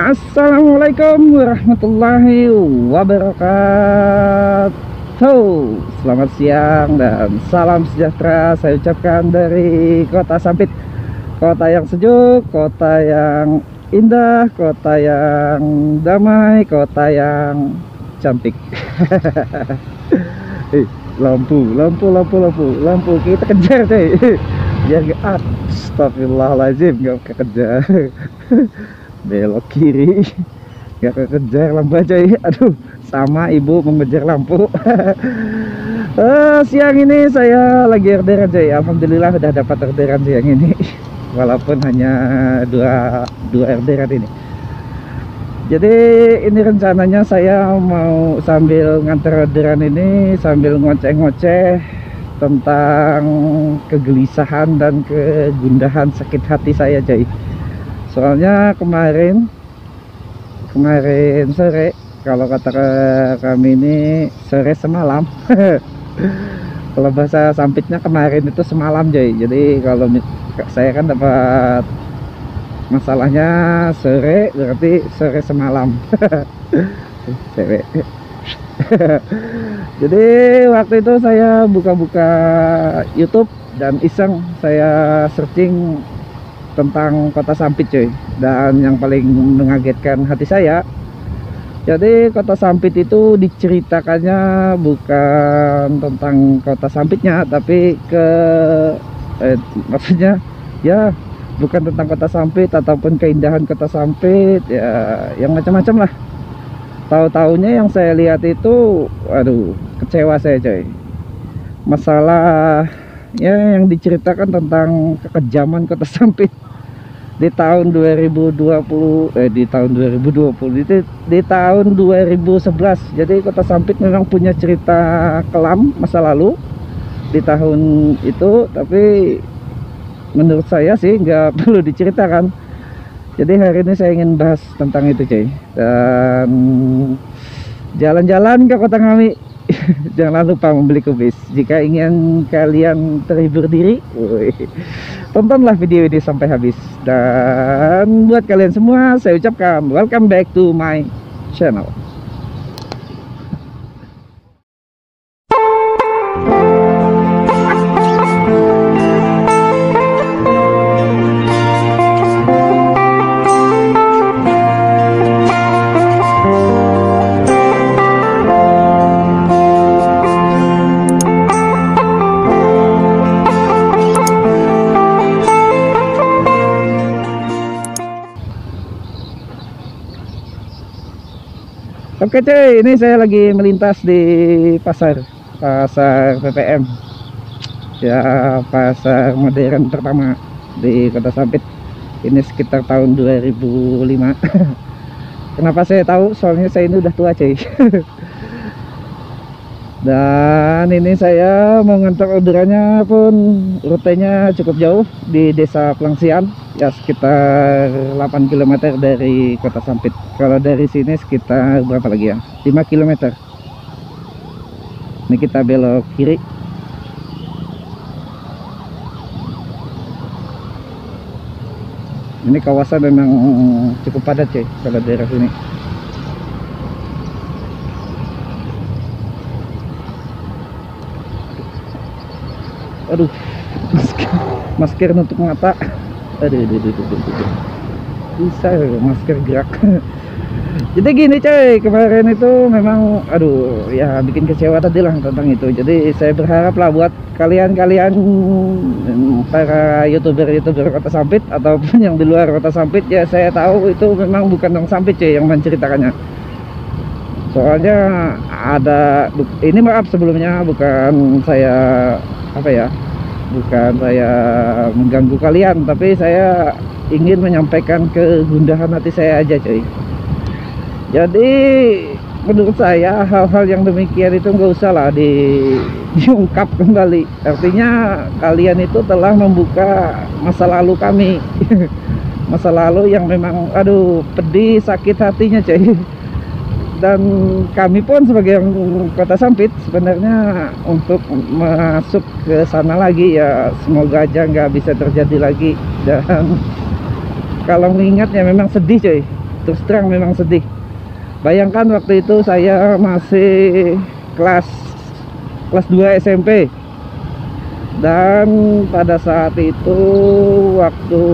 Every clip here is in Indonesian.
Assalamualaikum warahmatullahi wabarakatuh. Selamat siang dan salam sejahtera saya ucapkan dari kota Sampit. Kota yang sejuk, kota yang indah, kota yang damai, kota yang cantik. Lampu kita kejar coy. Biar astagfirullahaladzim, gak kekejar. Belok kiri gak kekejar lampu aja ya. Aduh, sama ibu mengejar lampu. Siang ini saya lagi orderan coy. Alhamdulillah udah dapat orderan siang ini. Walaupun hanya dua orderan ini. Jadi ini rencananya saya mau sambil nganter orderan ini sambil ngoceh-ngoceh tentang kegelisahan dan kegundahan sakit hati saya coy. Soalnya kemarin sore, kalau kata kami ini sore semalam. Kalau bahasa Sampitnya kemarin itu semalam coy. Jadi kalau saya kan dapat masalahnya sore, berarti sore semalam. Cewek. Jadi waktu itu saya buka-buka YouTube dan iseng saya searching tentang kota Sampit cuy. Dan yang paling mengagetkan hati saya, jadi kota Sampit itu diceritakannya bukan tentang kota Sampitnya, tapi maksudnya ya bukan tentang kota Sampit ataupun keindahan kota Sampit ya, yang macam-macam lah. Tahu-taunya yang saya lihat itu, aduh, kecewa saya coy. Masalah ya yang diceritakan tentang kekejaman kota Sampit di tahun 2020 di tahun 2011. Jadi kota Sampit memang punya cerita kelam masa lalu di tahun itu, tapi menurut saya sih nggak perlu diceritakan. Jadi hari ini saya ingin bahas tentang itu cuy. Dan jalan-jalan ke kota Ngami. Jangan lupa membeli kubis. Jika ingin kalian terhibur diri, tontonlah video ini sampai habis. Dan buat kalian semua saya ucapkan welcome back to my channel. Oke cuy, ini saya lagi melintas di pasar PPM ya, pasar modern pertama di kota Sampit. Ini sekitar tahun 2005. Kenapa saya tahu? Soalnya saya ini udah tua cuy. Dan ini saya mau ngantar orderannya pun rutenya cukup jauh di desa Pelangsian ya, sekitar 8 km dari kota Sampit. Kalau dari sini sekitar berapa lagi ya, 5 km. Ini kita belok kiri. Ini kawasan memang cukup padat cuy kalau daerah sini. Aduh, masker nutup mata. Aduh. Bisa masker gerak. Jadi gini coy, kemarin itu memang aduh ya bikin kecewa tadi lah tentang itu. Jadi saya berharap lah buat kalian para youtuber kota Sampit ataupun yang di luar kota Sampit ya, saya tahu itu memang bukan orang Sampit coy yang menceritakannya. Soalnya ada ini, maaf sebelumnya, bukan saya bukan saya mengganggu kalian, tapi saya ingin menyampaikan kegundahan hati saya aja coy. Jadi menurut saya hal-hal yang demikian itu nggak usah lah diungkap kembali. Artinya kalian itu telah membuka masa lalu kami. Masa lalu yang memang aduh pedih, sakit hatinya coy. Dan kami pun sebagai kota Sampit sebenarnya untuk masuk ke sana lagi ya semoga aja nggak bisa terjadi lagi. Dan kalau mengingatnya memang sedih coy. terus terang memang sedih. Bayangkan waktu itu saya masih kelas 2 SMP. Dan pada saat itu waktu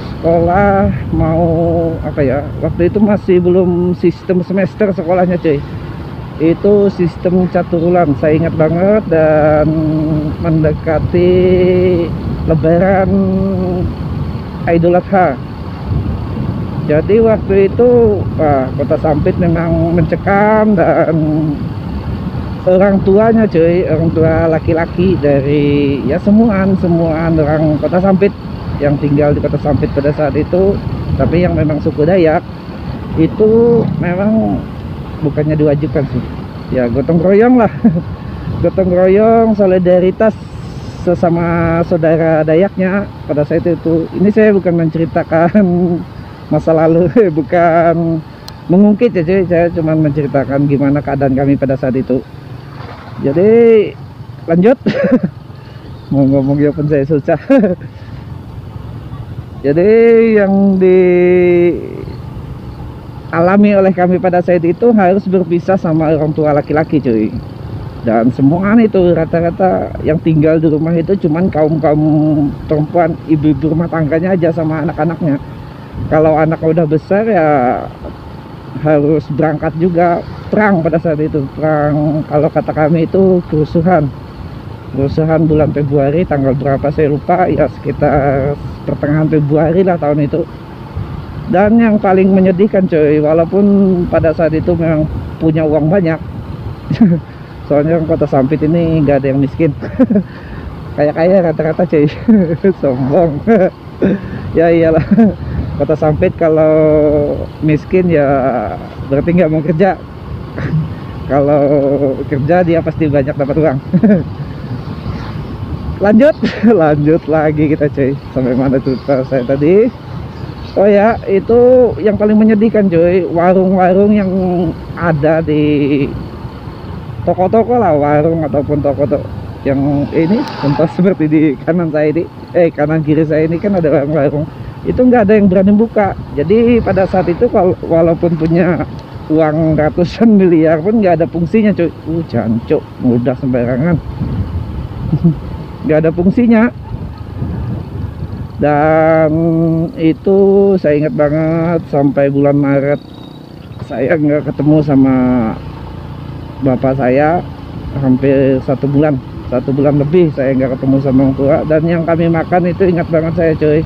sekolah mau apa ya, waktu itu masih belum sistem semester sekolahnya cuy, itu sistem caturulan, saya ingat banget. Dan mendekati lebaran Idul Adha. Jadi waktu itu Kota Sampit memang mencekam. Dan orang tuanya cuy, orang tua laki-laki dari ya semuaan orang Kota Sampit yang tinggal di Kota Sampit pada saat itu, tapi yang memang suku Dayak itu memang bukannya diwajibkan sih ya, gotong royong lah. Gotong royong, solidaritas sesama saudara Dayaknya pada saat itu. Ini saya bukan menceritakan masa lalu, bukan mengungkit ya cuy, saya cuma menceritakan gimana keadaan kami pada saat itu. Jadi lanjut. Mau ngomong ya pun saya susah. Jadi yang dialami oleh kami pada saat itu harus berpisah sama orang tua laki-laki cuy. Dan semua itu rata-rata yang tinggal di rumah itu cuman kaum perempuan, ibu-ibu rumah tangganya aja sama anak-anaknya. Kalau anak udah besar ya harus berangkat juga perang pada saat itu. Perang, kalau kata kami itu kerusuhan bulan Februari, tanggal berapa saya lupa ya, sekitar pertengahan Februari lah tahun itu. Dan yang paling menyedihkan cuy, walaupun pada saat itu memang punya uang banyak. Soalnya Kota Sampit ini nggak ada yang miskin. Kaya rata-rata cuy. Sombong. Ya iyalah, Kota Sampit kalau miskin ya berarti nggak mau kerja. Kalau kerja dia pasti banyak dapat uang. Lanjut lagi kita cuy, sampai mana tuh saya tadi. Oh ya, itu yang paling menyedihkan cuy, warung-warung yang ada di toko-toko lah, warung ataupun toko-toko yang ini contoh seperti di kanan saya ini, kanan kiri saya ini kan ada warung-warung, itu nggak ada yang berani buka. Jadi pada saat itu walaupun punya uang ratusan miliar pun nggak ada fungsinya cuy. Jancuk mudah sembarangan. Nggak ada fungsinya. Dan itu saya ingat banget sampai bulan Maret saya nggak ketemu sama bapak saya, hampir 1 bulan lebih saya nggak ketemu sama orang tua. Dan yang kami makan itu ingat banget saya cuy,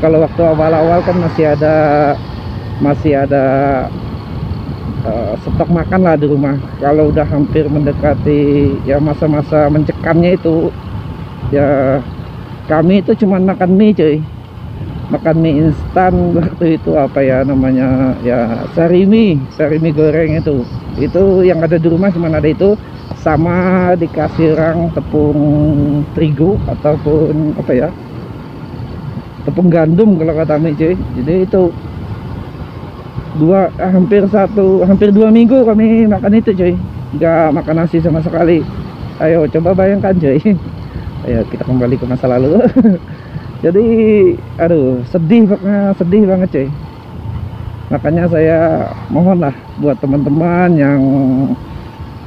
kalau waktu awal-awal kan masih ada stok makan lah di rumah. Kalau udah hampir mendekati ya masa-masa mencekamnya itu ya, kami itu cuma makan mie cuy, makan mie instan. Waktu itu apa ya namanya ya, sarimi goreng itu yang ada di rumah cuma ada itu, sama dikasih rang tepung terigu ataupun apa ya, tepung gandum kalau kata mie cuy. Jadi itu hampir 2 minggu kami makan itu cuy, nggak makan nasi sama sekali. Ayo coba bayangkan cuy. Ayo kita kembali ke masa lalu. Jadi aduh, sedih banget cuy. Makanya saya mohon lah buat teman-teman yang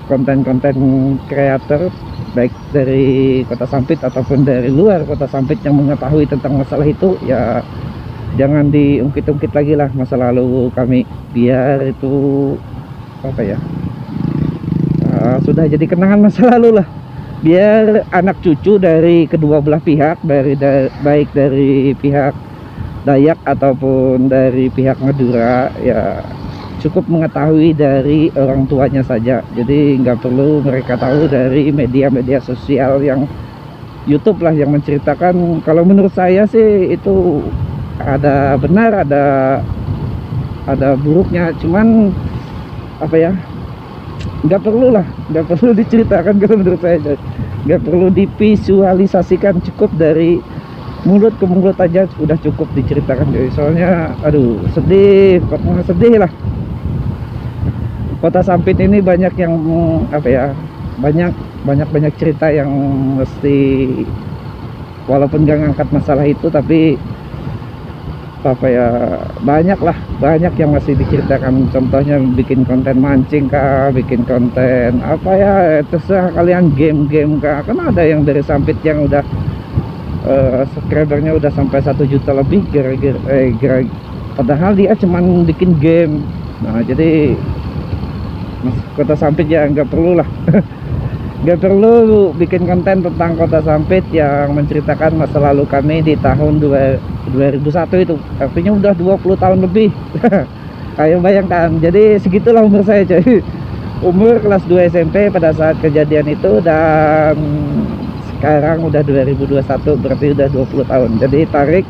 konten-konten kreator, baik dari Kota Sampit ataupun dari luar Kota Sampit yang mengetahui tentang masalah itu, ya jangan diungkit-ungkit lagi lah masa lalu kami, biar itu apa ya, sudah jadi kenangan masa lalu lah. Biar anak cucu dari kedua belah pihak, baik dari pihak Dayak ataupun dari pihak Madura, ya cukup mengetahui dari orang tuanya saja. Jadi nggak perlu mereka tahu dari media-media sosial yang YouTube lah yang menceritakan. Kalau menurut saya sih itu ada benar, ada buruknya, cuman apa ya, nggak perlu diceritakan. Kalau menurut saya nggak perlu divisualisasikan, cukup dari mulut ke mulut aja udah cukup diceritakan. Jadi soalnya aduh sedih lah. Kota Sampit ini banyak yang apa ya, banyak cerita yang mesti, walaupun gak ngangkat masalah itu, tapi apa ya, banyak yang masih diceritakan. Contohnya bikin konten mancing kah, bikin konten apa ya, terserah kalian, game-game kah. Kan ada yang dari Sampit yang udah subscribernya udah sampai 1 juta lebih padahal dia cuman bikin game. Nah jadi Kota Sampit ya nggak perlu lah nggak perlu bikin konten tentang Kota Sampit yang menceritakan masa lalu kami di tahun 2001 itu. Artinya udah 20 tahun lebih. Ayo bayangkan, jadi segitulah umur saya coy. Umur kelas 2 SMP pada saat kejadian itu, dan sekarang udah 2021, berarti udah 20 tahun. Jadi tarik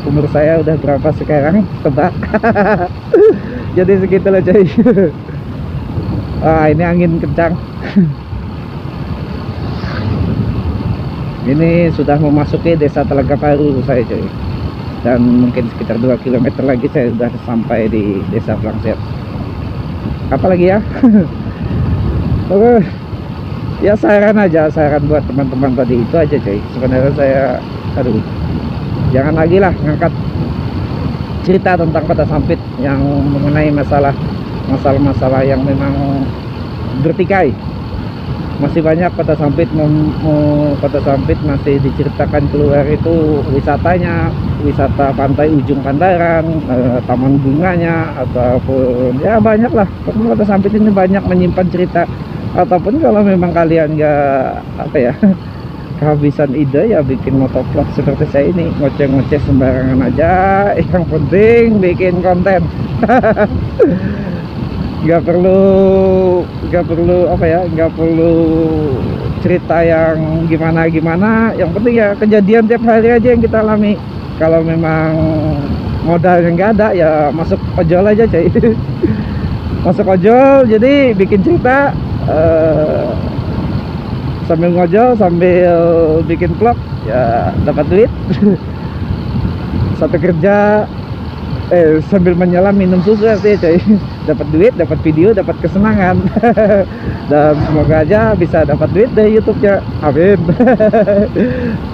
umur saya udah berapa sekarang, tebak. Jadi segitulah coy. Ah, ini angin kencang. Ini sudah memasuki desa Telaga Paru saya coy, dan mungkin sekitar 2 km lagi saya sudah sampai di desa Plangset. Apalagi ya. Oke, ya saran buat teman-teman tadi itu aja coy. Sebenarnya saya jangan lagi lah ngangkat cerita tentang Kota Sampit yang mengenai masalah yang memang bertikai. Masih banyak Kota Sampit masih diceritakan keluar itu wisatanya, wisata pantai ujung Pandaran, taman bunganya, ataupun ya banyak lah. Kota Sampit ini banyak menyimpan cerita. Ataupun kalau memang kalian nggak kehabisan ide, ya bikin motovlog seperti saya ini, ngoceh-ngoceh sembarangan aja, yang penting bikin konten. nggak perlu cerita yang gimana, yang penting ya kejadian tiap hari aja yang kita alami. Kalau memang modalnya nggak ada, ya masuk ojol aja coy. Masuk ojol, jadi bikin cerita sambil ngojol, sambil bikin vlog, ya dapat duit. Satu kerja sambil menyelam minum susu artinya coy. Dapat duit, dapat video, dapat kesenangan. Dan semoga aja bisa dapat duit dari YouTube-nya. Amin.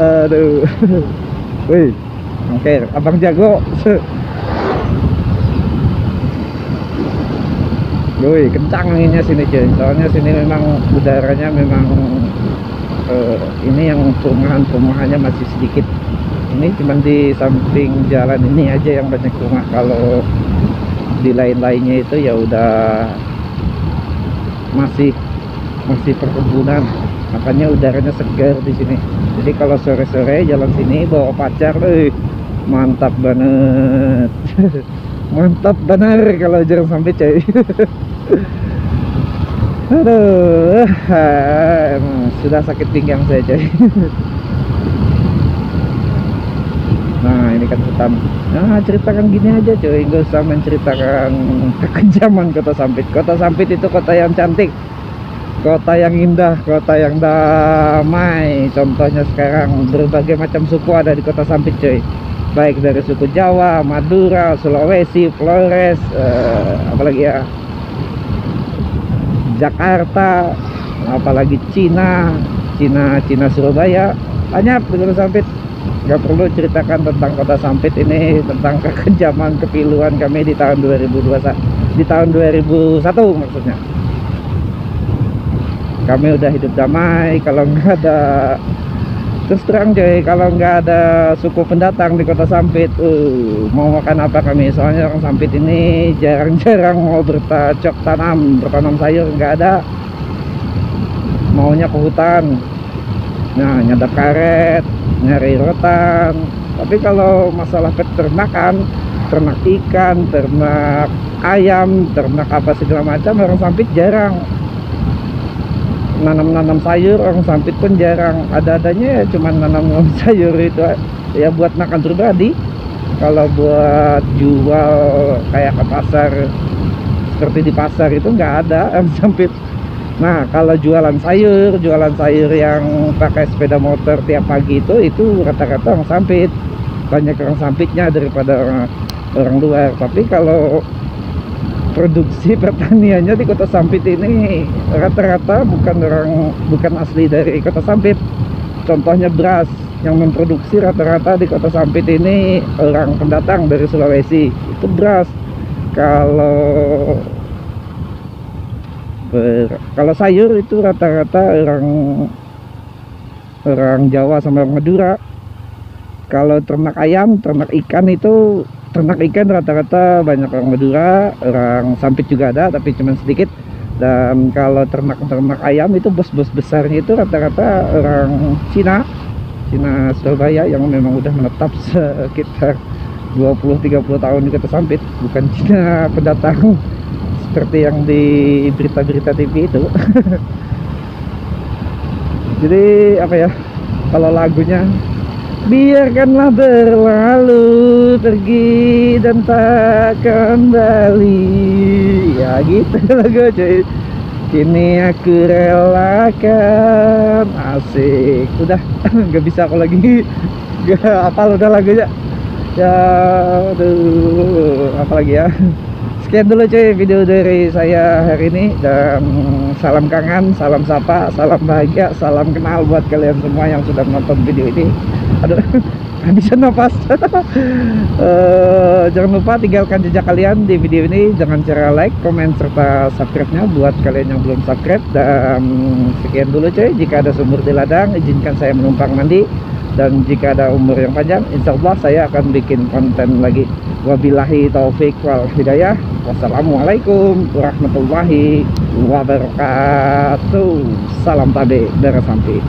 Aduh. Wih, oke, abang jago. Wih, kencang anginnya sini coy. Soalnya sini memang udaranya memang ini yang perumahannya masih sedikit. Ini cuma di samping jalan ini aja yang banyak rumah. Kalau di lain-lainnya itu ya udah masih perkebunan, makanya udaranya segar di sini. Jadi kalau sore-sore jalan sini bawa pacar, mantap banget. Mantap benar kalau jarang sampai coy. Aduh, sudah sakit pinggang saya coy. Nah ini kan hutan. Nah ceritakan gini aja coy, nggak usah menceritakan kekejaman Kota Sampit. Kota Sampit itu kota yang cantik, kota yang indah, kota yang damai. Contohnya sekarang berbagai macam suku ada di Kota Sampit coy. Baik dari suku Jawa, Madura, Sulawesi, Flores, apalagi ya, Jakarta, apalagi Cina Surabaya. Banyak di Kota Sampit. Gak perlu ceritakan tentang Kota Sampit ini, tentang kekejaman, kepiluan kami di tahun 2021, di tahun 2001 maksudnya. Kami udah hidup damai. Kalau nggak ada, terus terang coy, kalau nggak ada suku pendatang di Kota Sampit, mau makan apa kami? Soalnya orang Sampit ini jarang-jarang mau bertanam sayur, nggak ada. Maunya ke hutan. Nah, nyadap karet, nyari rotan. Tapi kalau masalah peternakan, ternak ikan, ternak ayam, ternak apa segala macam, orang Sampit jarang. Nanam sayur orang Sampit pun jarang. Ada-adanya ya cuma nanam sayur itu ya buat makan pribadi. Kalau buat jual kayak ke pasar, seperti di pasar itu nggak ada orang Sampit. Nah kalau jualan sayur yang pakai sepeda motor tiap pagi itu rata-rata orang Sampit. Banyak orang Sampitnya daripada orang luar. Tapi kalau produksi pertaniannya di Kota Sampit ini rata-rata bukan asli dari Kota Sampit. Contohnya beras. yang memproduksi rata-rata di Kota Sampit ini orang pendatang dari Sulawesi. Itu beras. Kalau kalau sayur itu rata-rata orang Jawa sama orang Madura. Kalau ternak ayam, ternak ikan itu, ternak ikan rata-rata banyak orang Madura, orang Sampit juga ada tapi cuma sedikit. Dan kalau ternak ayam itu bos-bos besarnya itu rata-rata orang Cina Surabaya yang memang udah menetap sekitar 20-30 tahun di Kota Sampit, bukan Cina pendatang seperti yang di berita-berita TV itu. Jadi apa ya, kalau lagunya biarkanlah berlalu pergi dan tak kembali, ya gitu lagu cuy. Kini aku relakan, asik. Udah nggak bisa aku lagi, nggak hafal udah lagunya ya. Aduh, apa lagi ya. Sekian dulu cuy video dari saya hari ini, dan salam kangen, salam sapa, salam bahagia, salam kenal buat kalian semua yang sudah menonton video ini. Aduh, bisa nafas. Jangan lupa tinggalkan jejak kalian di video ini dengan cara like, komen, serta subscribe-nya buat kalian yang belum subscribe. Dan sekian dulu cuy, jika ada sumur di ladang izinkan saya menumpang mandi, dan jika ada umur yang panjang insya Allah saya akan bikin konten lagi. Wabillahi taufik wal hidayah. Wassalamualaikum warahmatullahi wabarakatuh. Salam tabe darah Sampit.